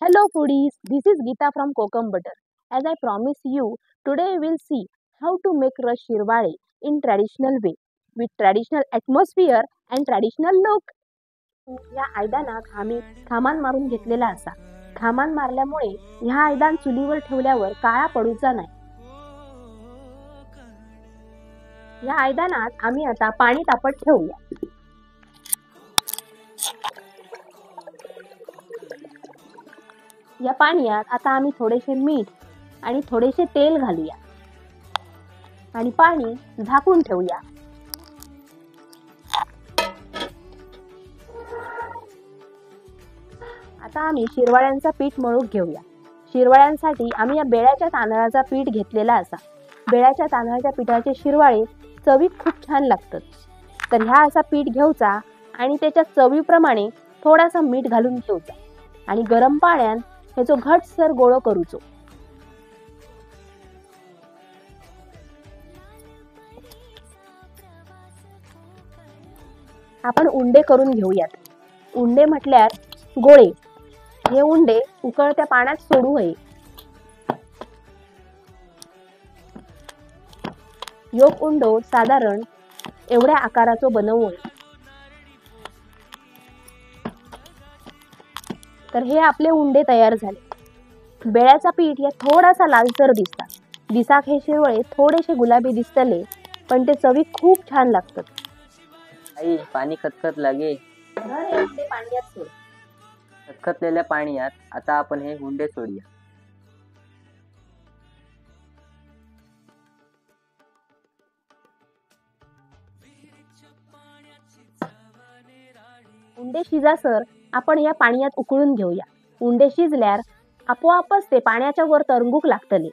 Hello foodies, this is Geeta from Kokum Butter. As I promised you, today we will see how to make Rash Shirwale in traditional way with traditional atmosphere and traditional look. या आयदानात आम्ही खामान मारून घेतलेला असा. खामान मारल्यामुळे ह्या आयदान चुलीवर ठेवल्यावर काळा पडूचा नाही. या आयदानात आम्ही आता पाणी तापत ठेवूया. या पाण्यात आता आम्ही थोडेसे मीठ आणि थोडेसे तेल घालूया आणि पाणी झाकून ठेवूया. आता आम्ही शिरवाळ्यांचा पीठ मळून घेऊया. शिरवाळ्यांसाठी आम्ही या बेळ्याच्या तांदळाचा पीठ घेतलेला असा. बेळ्याच्या तांदळाच्या पिठाचे शिरवाळे चवीत खूप छान लागतात. तर ह्या असा पीठ घेऊचा आणि त्याच्या चवीप्रमाणे थोडासा मीठ घालून घेऊचा आणि गरम पाण्यात ह्याचो घटसर गोळो करूचो. आपण उंडे करून घेऊयात. उंडे म्हटल्यार गोळे. हे उंडे उकळत्या पाण्यात सोडू हये. योग उंडो साधारण एवढ्या आकाराचो बनवू हये. तर हे आपले उंडे तयार झाले. बेळ्याचा पीठ या थोडासा लालसर दिसतात. दिसाक हे शिरवळे थोडेसे गुलाबी दिसतले, पण ते चवीत खूप छान लागतात. आई पाणी खतखत लागे. पाण्यात सोड. खतखतलेल्या पाण्यात आता आपण हे हुंडे सोडूया. उंडे शिजासर आपण या पाण्यात उकळून घेऊया. उंडे शिजल्यार आपोआपच ते पाण्याच्या वर तरंगूक लागतले.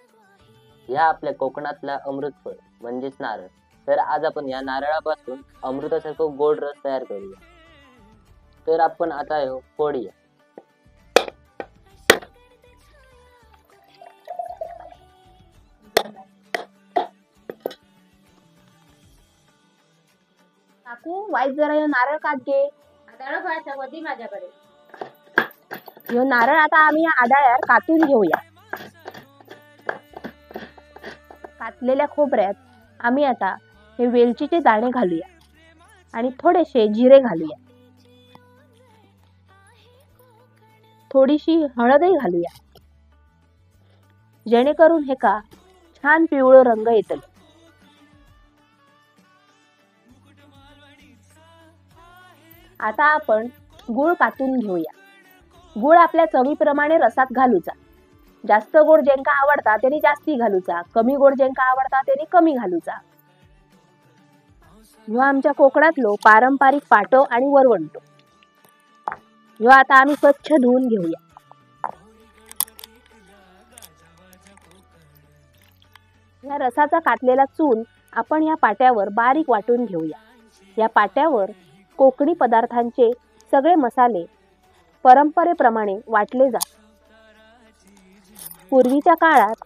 ह्या आपल्या कोकणातला अमृत फळ म्हणजेच नारळ. तर आज आपण या नारळापासून अमृतासारखं गोड रस तयार करूया. तर आपण आता फोडूया. काकू वाईट जरा ह्यो नारळ काट घे. आदळ व्हायचा वधी माझ्याकडे. ह्यो नारळ आता आम्ही या आडाळ्यात कातून घेऊया. कातलेल्या खोबऱ्यात आम्ही आता हे वेलचीचे दाणे घालूया आणि थोडेसे जिरे घालूया. थोडीशी हळदही घालूया, जेणेकरून हे का छान पिवळं रंग येतल. आता आपण गूळ कातून घेऊया. गूळ आपल्या चवीप्रमाणे रसात घालूचा. जास्त गोड ज्यांका आवडता त्यांनी जास्ती घालूचा, कमी गोड ज्यांका आवडता त्यांनी कमी घालूचा. ह्यो आमच्या कोकणातलो पारंपरिक पाटो आणि वरवंटो. ह्यो आता आम्ही स्वच्छ धुवून घेऊया. या रसाचा कातलेला चून आपण या पाट्यावर बारीक वाटून घेऊया. या पाट्यावर कोकणी पदार्थांचे सगळे मसाले परंपरेप्रमाणे वाटले जातात. पूर्वीच्या काळात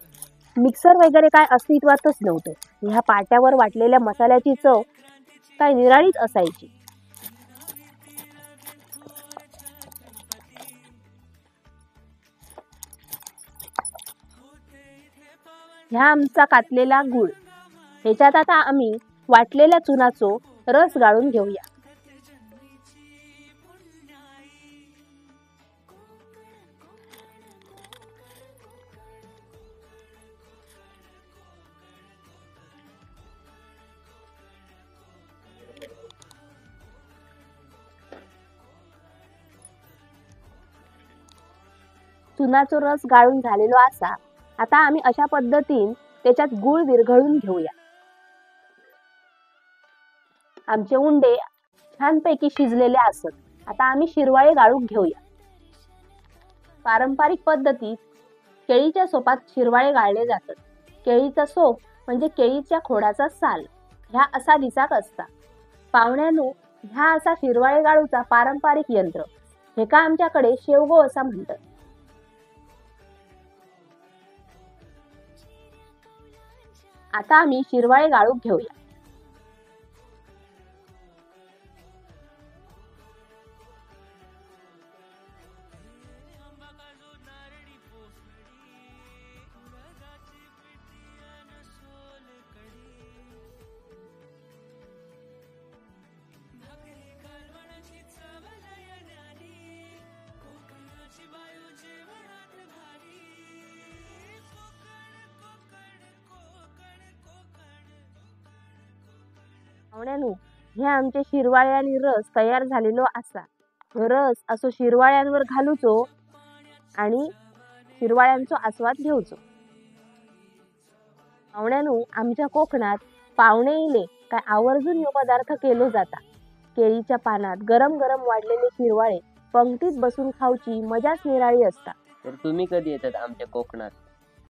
मिक्सर वगैरे काय अस्तित्वातच नव्हतं. ह्या पाट्यावर वाटलेल्या मसाल्याची चव काय निराळीच असायची. ह्या आमचा कातलेला गूळ. ह्याच्यात आता आम्ही वाटलेल्या चुनाचो रस गाळून घेऊया. चुनाचो रस गाळून झालेलो असा. आता आम्ही अशा पद्धतीने त्याच्यात गूळ विरघळून घेऊया. आमचे उंडे छानपैकी शिजलेले असत. आता आम्ही शिरवाळे गाळून घेऊया. पारंपरिक पद्धतीत केळीच्या सोपात शिरवाळे गाळले जातात. केळीचा सोप म्हणजे केळीच्या खोडाचा साल ह्या असा दिसाक असता. पाहुण्यानो, ह्या असा शिरवाळे गाळूचा पारंपरिक यंत्र. हे का आमच्याकडे शेवगो असा म्हणतात. आता आम्ही शिरवाळे गाळून घेऊया. पाहुण्यानु हे आमचे शिरवाळे आणि रस तयार झालेलो असा. ह्यो रस असो शिरवाळ्यांवर घालूचो आणि शिरवाळ्यांचो आस्वाद घेऊचो. पाहुण्यानु आमच्या कोकणात पाहुणे इले काय आवर्जून ह्यो पदार्थ केलो जाता. केळीच्या पानात गरम गरम वाढलेले शिरवाळे पंक्तीत बसून खाऊची मजाच निराळी असता. तर तुम्ही कधी येतात आमच्या कोकणात?